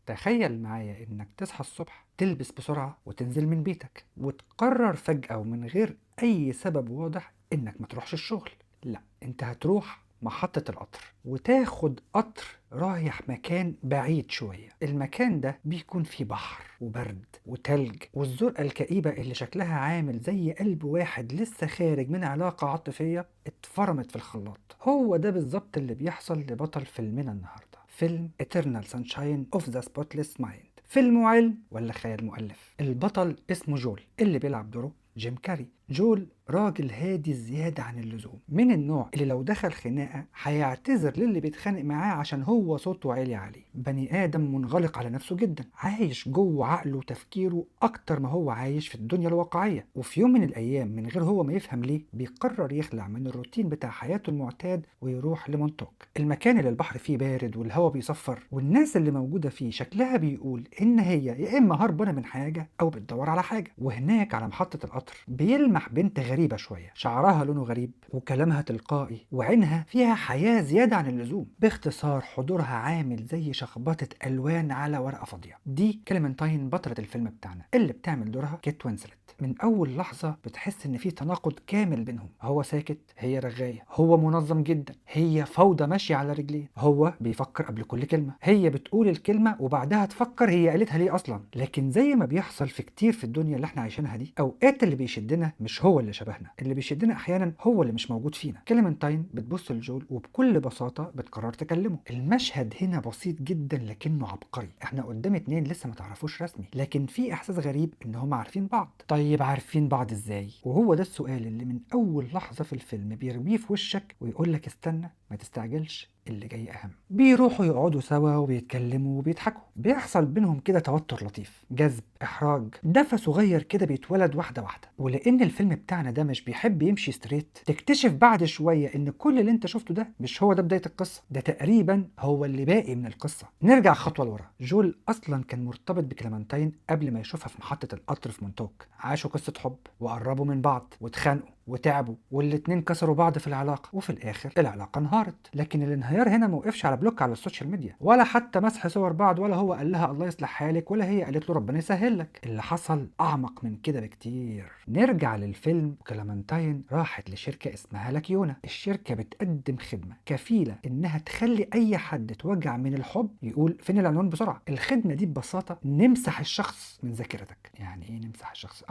تخيل معايا إنك تصحى الصبح تلبس بسرعة وتنزل من بيتك وتقرر فجأة ومن غير أي سبب واضح إنك ما تروحش الشغل. لا، أنت هتروح محطة القطر وتاخد قطر رايح مكان بعيد شوية. المكان ده بيكون فيه بحر وبرد وتلج والزرقاء الكئيبة اللي شكلها عامل زي قلب واحد لسه خارج من علاقة عاطفية اتفرمت في الخلاط. هو ده بالظبط اللي بيحصل لبطل فيلمنا النهاردة، فيلم Eternal Sunshine of the Spotless Mind. فيلم وعلم ولا خيال مؤلف؟ البطل اسمه جول اللي بيلعب دوره جيم كاري. جول راجل هادي زيادة عن اللزوم، من النوع اللي لو دخل خناقة هيعتذر للي بيتخانق معاه عشان هو صوته عالي عليه. بني آدم منغلق على نفسه جدا، عايش جوه عقله وتفكيره أكتر ما هو عايش في الدنيا الواقعية. وفي يوم من الأيام من غير هو ما يفهم ليه بيقرر يخلع من الروتين بتاع حياته المعتاد ويروح لمونتوك، المكان اللي البحر فيه بارد والهواء بيصفر والناس اللي موجودة فيه شكلها بيقول إن هي يا إما هربانة من حاجة أو بتدور على حاجة. وهناك على محطة القطر بيلمح بنت غريبة شوية، شعرها لونه غريب وكلامها تلقائي وعينها فيها حياة زيادة عن اللزوم. باختصار حضورها عامل زي شخبطة ألوان على ورقة فاضية. دي كليمنتاين بطلة الفيلم بتاعنا اللي بتعمل دورها كيت وينسلت. من أول لحظة بتحس إن في تناقض كامل بينهم، هو ساكت هي رغاية، هو منظم جدا هي فوضى ماشية على رجلين، هو بيفكر قبل كل كلمة، هي بتقول الكلمة وبعدها تفكر هي قالتها ليه أصلا. لكن زي ما بيحصل في كتير في الدنيا اللي احنا عايشينها دي، أوقات اللي بيشدنا مش هو اللي شبهنا، اللي بيشدنا أحيانا هو اللي مش موجود فينا. كليمنتاين بتبص لجول وبكل بساطة بتقرر تكلمه. المشهد هنا بسيط جدا لكنه عبقري. احنا قدام اتنين لسه ما تعرفوش رسمي، لكن في إحساس غريب إن هم عارفين بعض. طيب عارفين بعض إزاي؟ وهو ده السؤال اللي من أول لحظة في الفيلم بيرميه في وشك ويقول لك استنى ما تستعجلش، اللي جاي أهم. بيروحوا يقعدوا سوا وبيتكلموا وبيضحكوا، بيحصل بينهم كده توتر لطيف، جذب، إحراج، دفى صغير كده بيتولد واحدة واحدة. ولأن الفيلم بتاعنا ده مش بيحب يمشي ستريت، تكتشف بعد شوية إن كل اللي أنت شفته ده مش هو ده بداية القصة، ده تقريبا هو اللي باقي من القصة. نرجع خطوة لورا. جول أصلا كان مرتبط بكليمنتاين قبل ما يشوفها في محطة القطر في مونتوك. عاشوا قصة حب وقربوا من بعض واتخانقوا وتعبوا والاتنين كسروا بعض في العلاقة، وفي الآخر العلاقة انهارت. لكن الانهيار هنا موقفش على بلوك على السوشيال ميديا ولا حتى مسح صور بعض، ولا هو قال لها الله يصلح حالك ولا هي قالت له ربنا يسهل لك. اللي حصل أعمق من كده بكتير. نرجع للفيلم. كليمنتاين راحت لشركة اسمها لاكيونا. الشركة بتقدم خدمة كفيلة إنها تخلي أي حد اتوجع من الحب يقول فين العنوان بسرعة. الخدمة دي ببساطة نمسح الشخص من ذاكرتك. يعني إيه نمسح الشخص؟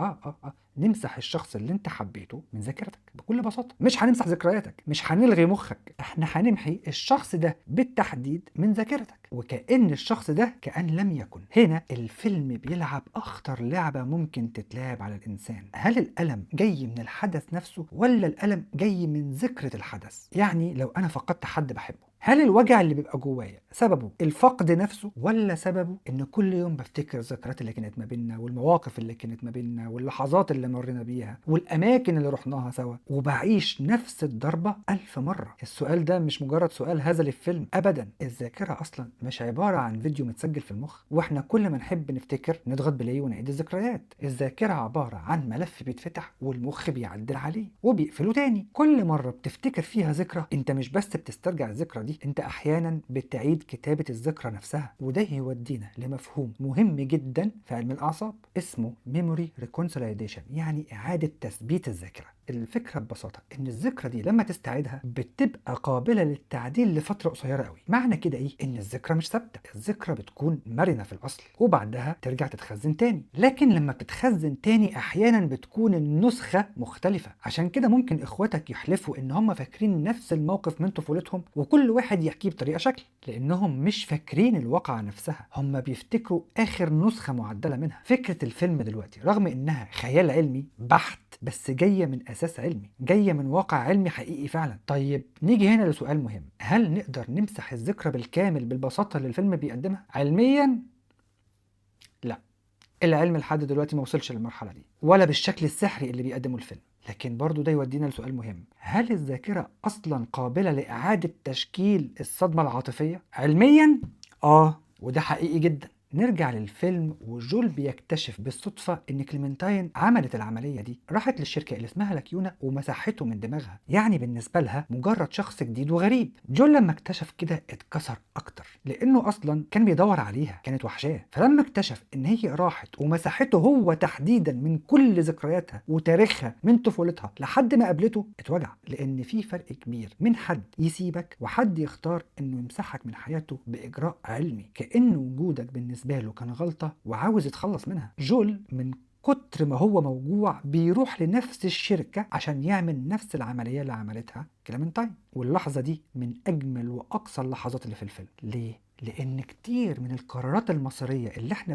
نمسح الشخص اللي انت حبيته من ذاكرتك بكل بساطه. مش هنمسح ذكرياتك، مش هنلغي مخك، احنا هنمحي الشخص ده بالتحديد من ذاكرتك وكأن الشخص ده كأن لم يكن. هنا الفيلم بيلعب اخطر لعبه ممكن تتلعب على الانسان. هل الالم جاي من الحدث نفسه ولا الالم جاي من ذكرى الحدث؟ يعني لو انا فقدت حد بحبه، هل الوجع اللي بيبقى جوايا سببه الفقد نفسه ولا سببه ان كل يوم بفتكر الذكريات اللي كانت ما بيننا والمواقف اللي كانت ما بيننا واللحظات اللي مرينا بيها والاماكن اللي رحناها سوا وبعيش نفس الضربة 1000 مرة؟ السؤال ده مش مجرد سؤال هزلي في فيلم ابدا. الذاكرة اصلا مش عبارة عن فيديو متسجل في المخ واحنا كل ما نحب نفتكر نضغط بلاي ونعيد الذكريات. الذاكرة عبارة عن ملف بيتفتح والمخ بيعدل عليه وبيقفله تاني. كل مرة بتفتكر فيها ذكرى انت مش بس بتسترجع الذكرى دي، انت احيانا بتعيد كتابة الذكرى نفسها. وده يودينا لمفهوم مهم جدا في علم الاعصاب اسمه ميموري ريكونسوليديشن، يعني اعادة تثبيت الذاكرة. الفكرة ببساطة ان الذكرى دي لما تستعيدها بتبقى قابلة للتعديل لفترة قصيرة قوي. معنى كده ايه؟ ان الذكرى مش ثابتة، الذكرى بتكون مرنة في الاصل وبعدها ترجع تتخزن تاني. لكن لما بتتخزن تاني احيانا بتكون النسخة مختلفة. عشان كده ممكن اخواتك يحلفوا ان هم فاكرين نفس الموقف من طفولتهم وكل واحد يحكيه بطريقة شكل، لانهم مش فاكرين الواقعة نفسها، هم بيفتكروا اخر نسخة معدلة منها. فكرة الفيلم دلوقتي رغم انها خيال علمي بحت بس جاية من اساس علمي، جاية من واقع علمي حقيقي فعلا. طيب نيجي هنا لسؤال مهم، هل نقدر نمسح الذكرى بالكامل بالبساطة اللي الفيلم بيقدمها؟ علميا لا، العلم لحد دلوقتي ما وصلش للمرحلة دي ولا بالشكل السحري اللي بيقدمه الفيلم. لكن برضو ده يودينا لسؤال مهم، هل الذاكرة أصلا قابلة لإعادة تشكيل الصدمة العاطفية؟ علميا وده حقيقي جدا. نرجع للفيلم وجول بيكتشف بالصدفة إن كليمنتاين عملت العملية دي، راحت للشركة اللي اسمها لاكيونا ومسحته من دماغها، يعني بالنسبة لها مجرد شخص جديد وغريب. جول لما اكتشف كده اتكسر أكتر، لأنه أصلا كان بيدور عليها، كانت وحشاه. فلما اكتشف إن هي راحت ومسحته هو تحديدا من كل ذكرياتها وتاريخها من طفولتها لحد ما قابلته، اتوجع. لأن في فرق كبير من حد يسيبك وحد يختار إنه يمسحك من حياته بإجراء علمي، كأن وجودك بالنسبة له كان غلطة وعاوز يتخلص منها. جول من كتر ما هو موجوع بيروح لنفس الشركة عشان يعمل نفس العملية اللي عملتها كليمنتاين. واللحظة دي من أجمل وأقصى اللحظات اللي في الفيلم. ليه؟ لأن كتير من القرارات المصيرية اللي احنا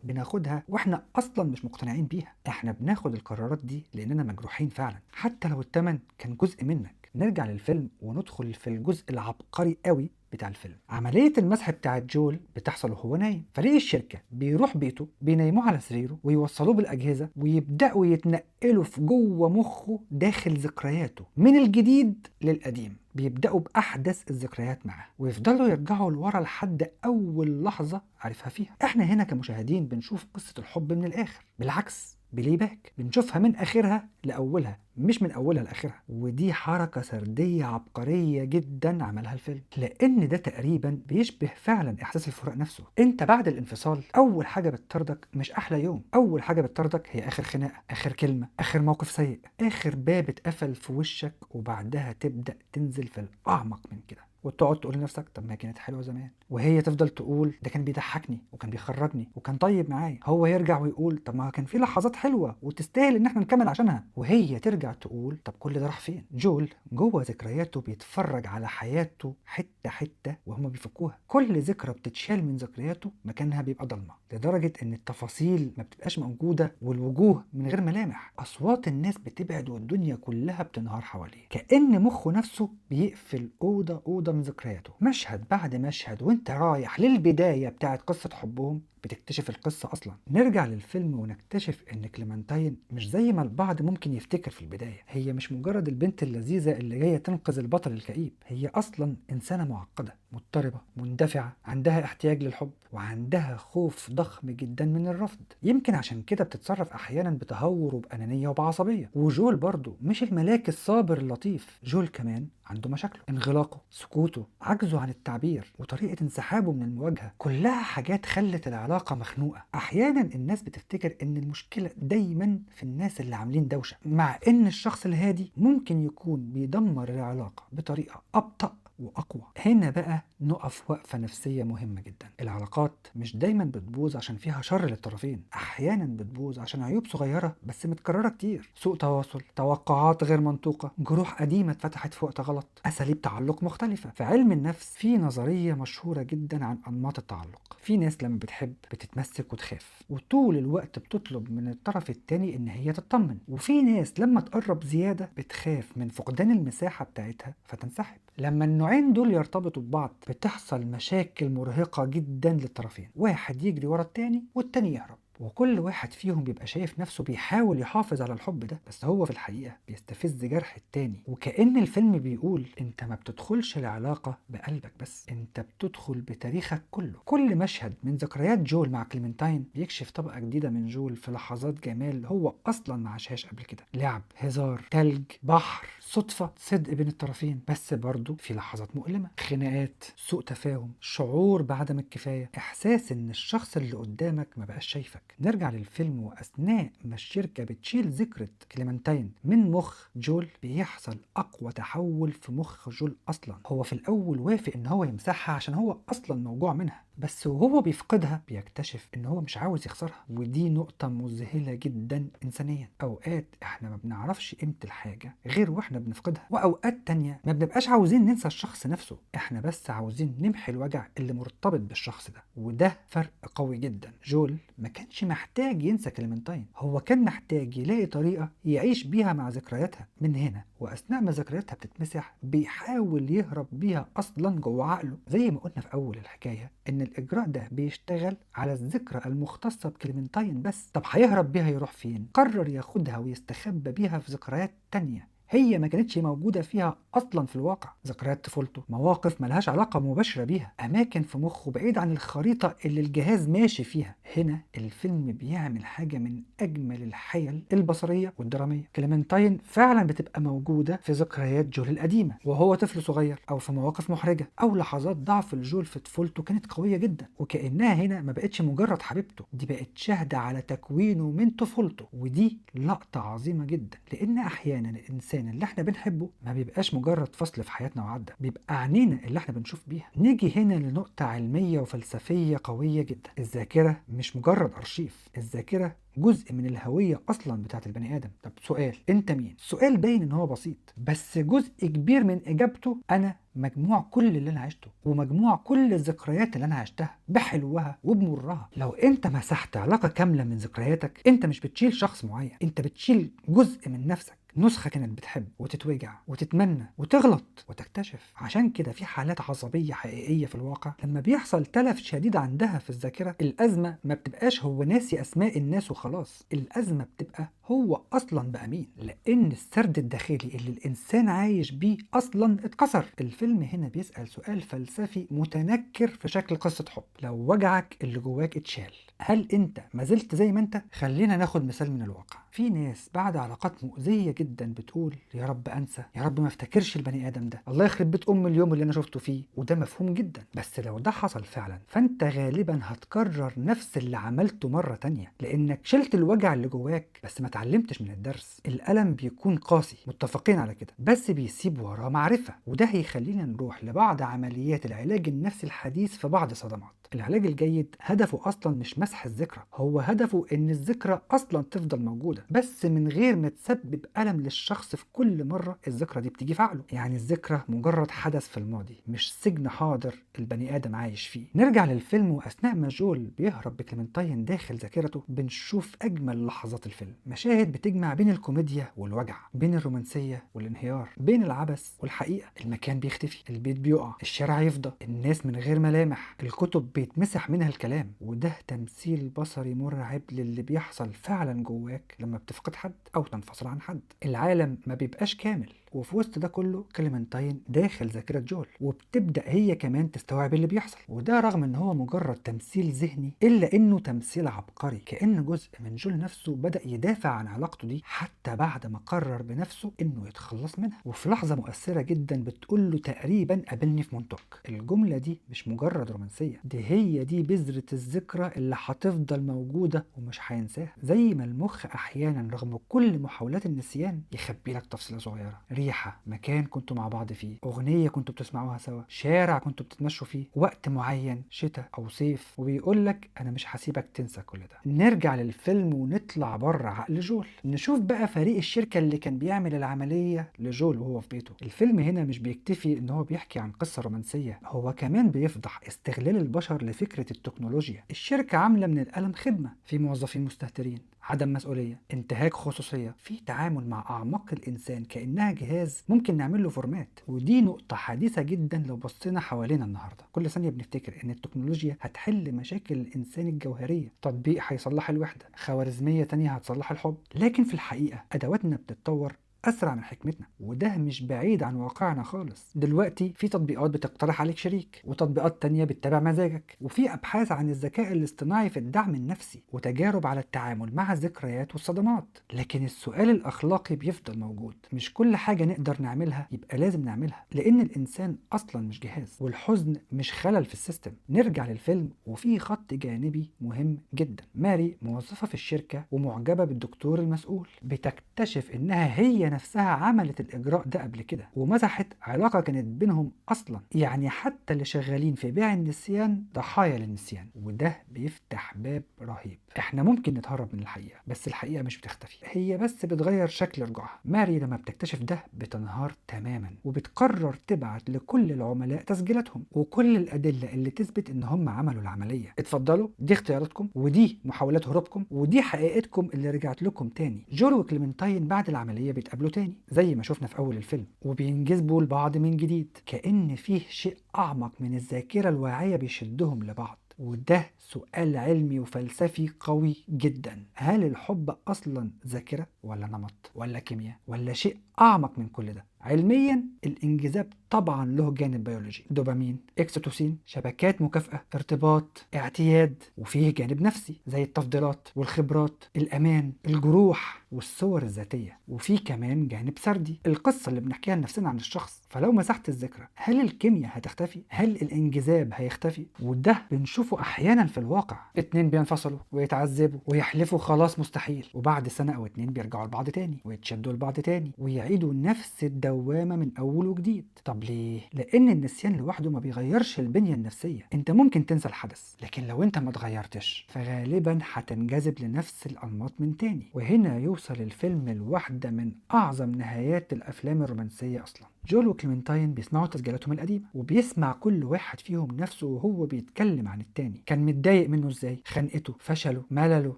بناخدها واحنا أصلا مش مقتنعين بيها. احنا بناخد القرارات دي لأننا مجروحين فعلا، حتى لو التمن كان جزء منك. نرجع للفيلم وندخل في الجزء العبقري قوي بتاع الفيلم. عملية المسح بتاعت جول بتحصل وهو نايم. فريق الشركة بيروح بيته، بينيموه على سريره ويوصلوه بالأجهزة ويبدأوا يتنقلوا في جوه مخه داخل ذكرياته من الجديد للقديم. بيبدأوا بأحدث الذكريات معاه ويفضلوا يرجعوا لورا لحد أول لحظة عرفها فيها. احنا هنا كمشاهدين بنشوف قصة الحب من الآخر، بالعكس بلاي باك بنشوفها من آخرها لأولها، مش من أولها لآخرها. ودي حركة سردية عبقرية جدا عملها الفيلم، لأن ده تقريبا بيشبه فعلا إحساس الفراق نفسه. أنت بعد الانفصال أول حاجة بتطردك مش أحلى يوم، أول حاجة بتطردك هي آخر خناقة، آخر كلمة، آخر موقف سيء، آخر باب اتقفل في وشك، وبعدها تبدأ تنزل في الأعمق من كده وتقعد تقول لنفسك طب ما كانت حلوه زمان. وهي تفضل تقول ده كان بيضحكني وكان بيخرجني وكان طيب معايا. هو يرجع ويقول طب ما كان في لحظات حلوه وتستاهل ان احنا نكمل عشانها. وهي ترجع تقول طب كل ده راح فين. جول جوه ذكرياته بيتفرج على حياته حته حته وهما بيفكوها. كل ذكرى بتتشال من ذكرياته مكانها بيبقى ضلمه، لدرجه ان التفاصيل ما بتبقاش موجوده والوجوه من غير ملامح. اصوات الناس بتبعد والدنيا كلها بتنهار حواليه، كأن مخه نفسه بيقفل اوضه من ذكرياته. مشهد بعد مشهد وانت رايح للبداية بتاعت قصة حبهم بتكتشف القصة أصلا. نرجع للفيلم ونكتشف إن كليمنتاين مش زي ما البعض ممكن يفتكر في البداية. هي مش مجرد البنت اللذيذة اللي جاية تنقذ البطل الكئيب، هي أصلا إنسانة معقدة مضطربة مندفعة، عندها احتياج للحب وعندها خوف ضخم جدا من الرفض. يمكن عشان كده بتتصرف أحيانا بتهور وبأنانية وبعصبية. وجول برضو مش الملاك الصابر اللطيف، جول كمان عنده مشاكله، انغلاقه، سكوته، عجزه عن التعبير، وطريقة انسحابه من المواجهة، كلها حاجات خلت العلاقة مخنوقة. أحيانا الناس بتفتكر إن المشكلة دايما في الناس اللي عاملين دوشة، مع إن الشخص الهادي ممكن يكون بيدمر العلاقة بطريقة أبطأ وأقوى. هنا بقى نقف وقفة نفسية مهمة جدا. العلاقات مش دايما بتبوظ عشان فيها شر للطرفين، أحيانا بتبوظ عشان عيوب صغيرة بس متكررة كتير. سوء تواصل، توقعات غير منطوقة، جروح قديمة اتفتحت في وقت غلط، أساليب تعلق مختلفة. في علم النفس في نظرية مشهورة جدا عن أنماط التعلق. في ناس لما بتحب بتتمسك وتخاف وطول الوقت بتطلب من الطرف التاني إن هي تطمن، وفي ناس لما تقرب زيادة بتخاف من فقدان المساحة بتاعتها فتنسحب. لما النوعين دول يرتبطوا ببعض بتحصل مشاكل مرهقة جدا للطرفين، واحد يجري ورا التاني والتاني يهرب، وكل واحد فيهم بيبقى شايف نفسه بيحاول يحافظ على الحب ده، بس هو في الحقيقة بيستفز جرح التاني. وكأن الفيلم بيقول انت ما بتدخلش العلاقة بقلبك بس، انت بتدخل بتاريخك كله. كل مشهد من ذكريات جول مع كليمنتاين بيكشف طبقة جديدة من جول في لحظات جمال هو أصلا ما عاشهاش قبل كده. لعب، هزار، تلج، بحر، صدفة، صدق بين الطرفين، بس برضه في لحظات مؤلمة، خناقات، سوء تفاهم، شعور بعدم الكفاية، إحساس إن الشخص اللي قدامك ما بقاش شايفك. نرجع للفيلم، وأثناء ما الشركة بتشيل ذكرى كليمنتاين من مخ جول بيحصل أقوى تحول في مخ جول أصلا. هو في الأول وافق إن هو يمسحها عشان هو أصلا موجوع منها، بس وهو بيفقدها بيكتشف إن هو مش عاوز يخسرها. ودي نقطة مذهلة جدا إنسانيا. أوقات إحنا ما بنعرفش قيمة الحاجة غير وإحنا بنفقدها، وأوقات تانية ما بنبقاش عاوزين ننسى الشخص نفسه، إحنا بس عاوزين نمحي الوجع اللي مرتبط بالشخص ده. وده فرق قوي جدا. جول ما كانش محتاج ينسى كليمنتاين، هو كان محتاج يلاقي طريقة يعيش بيها مع ذكرياتها من هنا. وأثناء ما ذكرياتها بتتمسح بيحاول يهرب بيها أصلا جوه عقله. زي ما قلنا في أول الحكاية إن الإجراء ده بيشتغل على الذكرى المختصة بكليمنتاين بس. طب هيهرب بيها يروح فين؟ قرر ياخدها ويستخبى بيها في ذكريات تانية هي ما كانتش موجودة فيها أصلا في الواقع. ذكريات طفولته، مواقف ملهاش علاقة مباشرة بيها، أماكن في مخه بعيد عن الخريطة اللي الجهاز ماشي فيها. هنا الفيلم بيعمل حاجة من أجمل الحيل البصرية والدرامية. كليمنتاين فعلا بتبقى موجودة في ذكريات جول القديمة وهو طفل صغير، أو في مواقف محرجة، أو لحظات ضعف الجول في طفولته كانت قوية جدا، وكأنها هنا ما بقتش مجرد حبيبته، دي بقت شاهدة على تكوينه من طفولته. ودي لقطة عظيمة جدا، لأن أحيانا الإنسان اللي احنا بنحبه ما بيبقاش مجرد فصل في حياتنا وعدى، بيبقى عينينا اللي احنا بنشوف بيها. نيجي هنا لنقطة علمية وفلسفية قوية جدا. الذاكرة مش مجرد أرشيف، الذاكرة جزء من الهوية أصلا بتاعت البني آدم. طب سؤال، أنت مين؟ السؤال باين إن هو بسيط، بس جزء كبير من إجابته أنا مجموع كل اللي أنا عشته، ومجموع كل الذكريات اللي أنا عشتها بحلوها وبمرها. لو أنت مسحت علاقة كاملة من ذكرياتك، أنت مش بتشيل شخص معين، أنت بتشيل جزء من نفسك، نسخة كانت بتحب وتتوجع وتتمنى وتغلط وتكتشف. عشان كده في حالات عصبية حقيقية في الواقع لما بيحصل تلف شديد عندها في الذاكرة، الأزمة ما بتبقاش هو ناسي أسماء الناس وخلاص، الأزمة بتبقى هو أصلا بقى مين، لأن السرد الداخلي اللي الإنسان عايش بيه أصلا اتكسر. الفيلم هنا بيسأل سؤال فلسفي متنكر في شكل قصة حب. لو وجعك اللي جواك اتشال، هل انت ما زلت زي ما انت؟ خلينا ناخد مثال من الواقع. في ناس بعد علاقات مؤذية جدا بتقول يا رب انسى، يا رب ما افتكرش البني ادم ده، الله يخرب بيت اليوم اللي انا شفته فيه. وده مفهوم جدا، بس لو ده حصل فعلا فانت غالبا هتكرر نفس اللي عملته مرة تانية، لانك شلت الوجع اللي جواك بس ما اتعلمتش من الدرس. الألم بيكون قاسي، متفقين على كده، بس بيسيب وراه معرفة. وده هيخلينا نروح لبعض عمليات العلاج النفسي الحديث في بعض الصدمات. العلاج الجيد هدفه اصلا مش مسح الذكرى، هو هدفه ان الذكرى اصلا تفضل موجوده، بس من غير ما تسبب الم للشخص في كل مره الذكرى دي بتيجي في عقله. يعني الذكرى مجرد حدث في الماضي، مش سجن حاضر البني ادم عايش فيه. نرجع للفيلم، واثناء ما جول بيهرب بكليمنتاين داخل ذاكرته بنشوف اجمل لحظات الفيلم، مشاهد بتجمع بين الكوميديا والوجع، بين الرومانسيه والانهيار، بين العبث والحقيقه. المكان بيختفي، البيت بيقع، الشارع يفضى، الناس من غير ملامح، الكتب بيتمسح منها الكلام. وده تمثيل بصري مرعب للي بيحصل فعلا جواك لما بتفقد حد او تنفصل عن حد. العالم ما بيبقاش كامل، وفي وسط ده كله كليمنتاين داخل ذاكرة جول، وبتبدأ هي كمان تستوعب اللي بيحصل. وده رغم ان هو مجرد تمثيل ذهني، الا انه تمثيل عبقري، كأن جزء من جول نفسه بدأ يدافع عن علاقته دي حتى بعد ما قرر بنفسه انه يتخلص منها. وفي لحظة مؤثرة جدا بتقول له تقريبا قابلني في مونتوك. الجملة دي مش مجرد رومانسية، هي دي بذرة الذكرى اللي هتفضل موجودة ومش هينساها. زي ما المخ احيانا رغم كل محاولات النسيان يخبي لك تفصيلة صغيرة، ريحة، مكان كنتوا مع بعض فيه، أغنية كنتوا بتسمعوها سوا، شارع كنتوا بتتمشوا فيه، وقت معين شتاء أو صيف، وبيقول لك أنا مش هسيبك تنسى كل ده. نرجع للفيلم ونطلع بره عقل جول، نشوف بقى فريق الشركة اللي كان بيعمل العملية لجول وهو في بيته. الفيلم هنا مش بيكتفي إن هو بيحكي عن قصة رومانسية، هو كمان بيفضح استغلال البشر لفكرة التكنولوجيا. الشركة عاملة من الألم خدمة، في موظفين مستهترين، عدم مسؤولية، انتهاك خصوصية، في تعامل مع أعماق الإنسان كأنها جهاز ممكن نعمل له فورمات. ودي نقطة حديثة جدا لو بصينا حوالينا النهاردة. كل ثانية بنفتكر إن التكنولوجيا هتحل مشاكل الإنسان الجوهرية، تطبيق هيصلح الوحدة، خوارزمية تانية هتصلح الحب. لكن في الحقيقة أدواتنا بتتطور أسرع من حكمتنا، وده مش بعيد عن واقعنا خالص. دلوقتي في تطبيقات بتقترح عليك شريك، وتطبيقات تانية بتتابع مزاجك، وفي أبحاث عن الذكاء الاصطناعي في الدعم النفسي، وتجارب على التعامل مع الذكريات والصدمات. لكن السؤال الأخلاقي بيفضل موجود، مش كل حاجة نقدر نعملها يبقى لازم نعملها، لأن الإنسان أصلا مش جهاز، والحزن مش خلل في السيستم. نرجع للفيلم، وفي خط جانبي مهم جدا. ماري موظفة في الشركة ومعجبة بالدكتور المسؤول، بتكتشف إنها هي نفسها عملت الإجراء ده قبل كده، ومسحت علاقة كانت بينهم أصلا. يعني حتى اللي شغالين في بيع النسيان ضحايا للنسيان، وده بيفتح باب رهيب. احنا ممكن نتهرب من الحقيقة، بس الحقيقة مش بتختفي، هي بس بتغير شكل رجوعها. ماري لما بتكتشف ده بتنهار تماما، وبتقرر تبعت لكل العملاء تسجيلاتهم وكل الأدلة اللي تثبت إن هم عملوا العملية. اتفضلوا، دي اختياراتكم، ودي محاولات هروبكم، ودي حقيقتكم اللي رجعت لكم تاني. جول وكليمنتاين بعد العملية بيتقابلوا تاني زي ما شفنا في أول الفيلم، وبينجذبوا لبعض من جديد، كأن فيه شيء أعمق من الذاكرة الواعية بيشدهم لبعض. وده سؤال علمي وفلسفي قوي جدا. هل الحب أصلا ذاكرة ولا نمط ولا كيمياء ولا شيء أعمق من كل ده؟ علميا الانجذاب طبعا له جانب بيولوجي، دوبامين، اكسيتوسين، شبكات مكافأة، ارتباط، اعتياد، وفيه جانب نفسي زي التفضيلات والخبرات، الامان، الجروح والصور الذاتية، وفي كمان جانب سردي، القصة اللي بنحكيها لنفسنا عن الشخص. فلو مسحت الذكرى هل الكيمياء هتختفي؟ هل الانجذاب هيختفي؟ وده بنشوفه احيانا في الواقع، اتنين بينفصلوا ويتعذبوا ويحلفوا خلاص مستحيل، وبعد سنة او اتنين بيرجعوا لبعض تاني ويتشدوا لبعض تاني ويعيدوا نفس الدوامة من اول وجديد. طب ليه؟ لان النسيان لوحده ما بيغيرش البنية النفسية. انت ممكن تنسى الحدث، لكن لو انت ما اتغيرتش فغالبا هتنجذب لنفس الانماط من تاني. وهنا يوصل الفيلم لواحدة من اعظم نهايات الافلام الرومانسية اصلا. جول وكليمنتاين بيسمعوا تسجيلاتهم القديمة، وبيسمع كل واحد فيهم نفسه وهو بيتكلم عن التاني، كان متضايق منه ازاي، خنقته، فشله، ملله،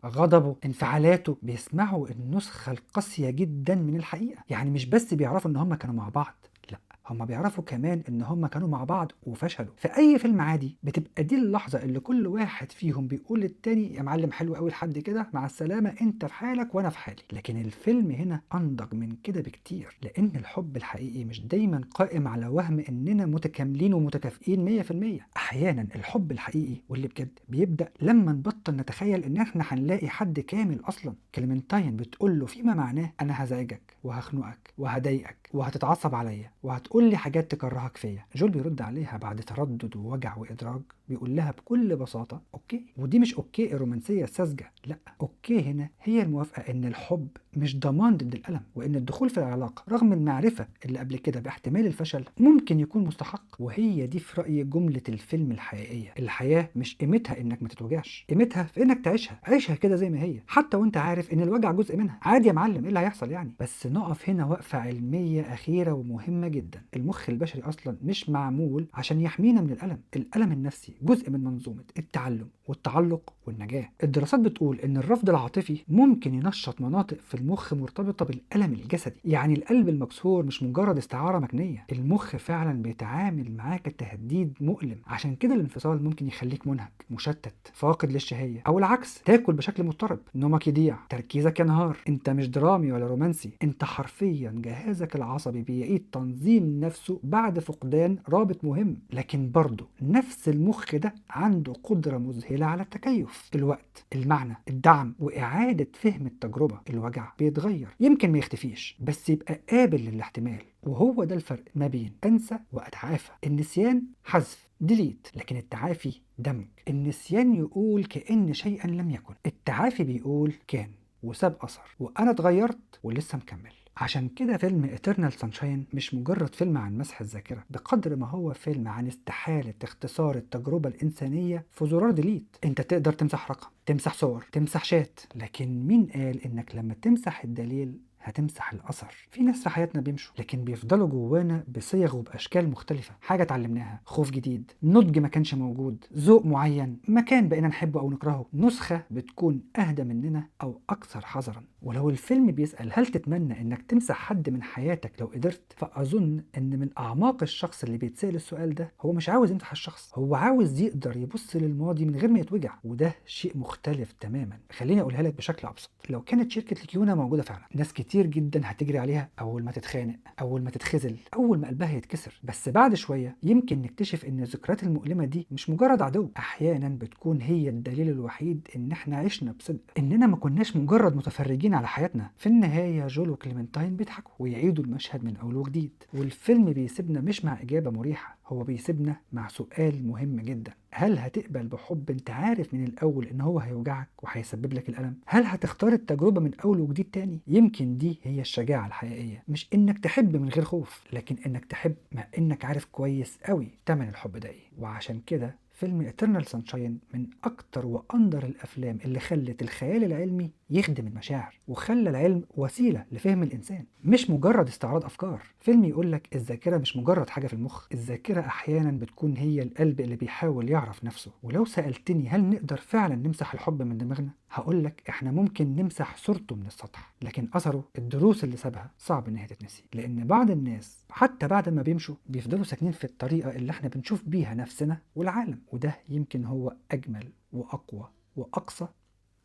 غضبه، انفعالاته. بيسمعوا النسخة القاسية جدا من الحقيقة. يعني مش بس بيعرفوا ان هم كانوا مع بعض، لا، هما بيعرفوا كمان ان هما كانوا مع بعض وفشلوا. في اي فيلم عادي بتبقى دي اللحظه اللي كل واحد فيهم بيقول للتاني يا معلم حلو قوي لحد كده، مع السلامه، انت في حالك وانا في حالي. لكن الفيلم هنا انضج من كده بكتير، لان الحب الحقيقي مش دايما قائم على وهم اننا متكاملين ومتكافئين 100%. احيانا الحب الحقيقي واللي بجد بيبدا لما نبطل نتخيل ان احنا هنلاقي حد كامل اصلا. كليمنتاين بتقول له فيما معناه انا هزعجك وهخنقك وهضايقك وهتتعصب عليا وهتقول لي حاجات تكرهك فيا. جول بيرد عليها بعد تردد ووجع وادراج، بيقول لها بكل بساطه اوكي. ودي مش اوكي الرومانسيه الساذجه، لا، اوكي هنا هي الموافقه ان الحب مش ضمان ضد الالم، وان الدخول في العلاقه رغم المعرفه اللي قبل كده باحتمال الفشل ممكن يكون مستحق. وهي دي في رايي جمله الفيلم الحقيقيه. الحياه مش قيمتها انك ما تتوجعش، قيمتها في انك تعيشها. عيشها كده زي ما هي، حتى وانت عارف ان الوجع جزء منها. عادي يا معلم، ايه اللي هيحصل يعني؟ بس نقف هنا وقفه علميه اخيره ومهمه جدا. المخ البشري اصلا مش معمول عشان يحمينا من الالم. الالم النفسي جزء من منظومه التعلم والتعلق والنجاه. الدراسات بتقول ان الرفض العاطفي ممكن ينشط مناطق في المخ مرتبطه بالالم الجسدي. يعني القلب المكسور مش مجرد استعاره مكنيه، المخ فعلا بيتعامل معاه كتهديد مؤلم. عشان كده الانفصال ممكن يخليك منهك، مشتت، فاقد للشهيه، او العكس، تاكل بشكل مضطرب، نومك يضيع، تركيزك ينهار. انت مش درامي ولا رومانسي، انت حرفيا جهازك العصبي بيعيد تنظيم نفسه بعد فقدان رابط مهم. لكن برضه نفس المخ ده عنده قدره مذهله على التكيف. الوقت، المعنى، الدعم، واعاده فهم التجربه. الوجع بيتغير، يمكن ما يختفيش بس يبقى قابل للاحتمال. وهو ده الفرق ما بين انسى واتعافى. النسيان حذف، ديليت، لكن التعافي دمج. النسيان يقول كأن شيئا لم يكن، التعافي بيقول كان وساب أثر وأنا اتغيرت ولسه مكمل. عشان كده فيلم Eternal Sunshine مش مجرد فيلم عن مسح الذاكرة بقدر ما هو فيلم عن استحالة اختصار التجربة الإنسانية في زرار ديليت. انت تقدر تمسح رقم، تمسح صور، تمسح شات، لكن مين قال انك لما تمسح الدليل هتمسح الأثر؟ في ناس في حياتنا بيمشوا لكن بيفضلوا جوانا بصيغ وبأشكال مختلفة. حاجة اتعلمناها، خوف جديد، نضج ما كانش موجود، ذوق معين، مكان بقينا نحبه أو نكرهه، نسخة بتكون أهدى مننا أو أكثر حذرا. ولو الفيلم بيسأل هل تتمنى إنك تمسح حد من حياتك لو قدرت، فأظن إن من أعماق الشخص اللي بيتسأل السؤال ده هو مش عاوز يمسح الشخص، هو عاوز يقدر يبص للماضي من غير ما يتوجع. وده شيء مختلف تماما. خليني أقولها لك بشكل أبسط. لو كانت شركة الكيونة موجودة فعلا، ناس كتير جدا هتجري عليها أول ما تتخانق، أول ما تتخزل، أول ما قلبها يتكسر. بس بعد شوية يمكن نكتشف إن الذكريات المؤلمة دي مش مجرد عدو، أحيانا بتكون هي الدليل الوحيد إن إحنا عشنا بصدق، إننا ما كناش مجرد متفرجين على حياتنا. في النهاية جول وكليمنتاين بيضحكوا ويعيدوا المشهد من أول وجديد، والفيلم بيسيبنا مش مع إجابة مريحة، هو بيسيبنا مع سؤال مهم جدا. هل هتقبل بحب انت عارف من الاول ان هو هيوجعك وهيسبب لك الالم؟ هل هتختار التجربه من اول وجديد تاني؟ يمكن دي هي الشجاعه الحقيقيه، مش انك تحب من غير خوف، لكن انك تحب مع انك عارف كويس قوي تمن الحب ده ايه. وعشان كده فيلم Eternal Sunshine من أكتر وأندر الأفلام اللي خلت الخيال العلمي يخدم المشاعر، وخلى العلم وسيلة لفهم الإنسان مش مجرد استعراض أفكار. فيلم يقولك الذاكرة مش مجرد حاجة في المخ، الذاكرة أحيانا بتكون هي القلب اللي بيحاول يعرف نفسه. ولو سألتني هل نقدر فعلا نمسح الحب من دماغنا، هقولك إحنا ممكن نمسح صورته من السطح، لكن أثره، الدروس اللي سابها، صعب إنها تتنسي. لأن بعض الناس حتى بعد ما بيمشوا بيفضلوا ساكنين في الطريقة اللي إحنا بنشوف بيها نفسنا والعالم. وده يمكن هو أجمل وأقوى وأقصى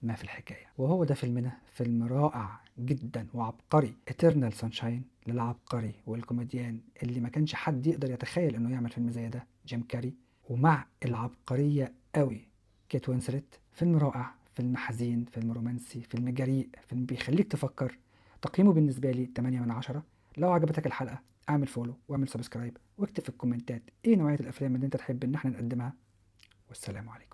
ما في الحكاية. وهو ده فيلمنا، فيلم رائع جدا وعبقري، Eternal Sunshine، للعبقري والكوميديان اللي ما كانش حد يقدر يتخيل انه يعمل فيلم زي ده، جيم كاري، ومع العبقرية قوي كيت وينسلت. فيلم رائع، فيلم حزين، فيلم رومانسي، فيلم جريء، فيلم بيخليك تفكر. تقييمه بالنسبة لي 8 من 10. لو عجبتك الحلقة اعمل فولو واعمل سبسكرايب واكتب في الكومنتات ايه نوعية الافلام اللي انت تحب ان احنا نقدمها. والسلام عليكم.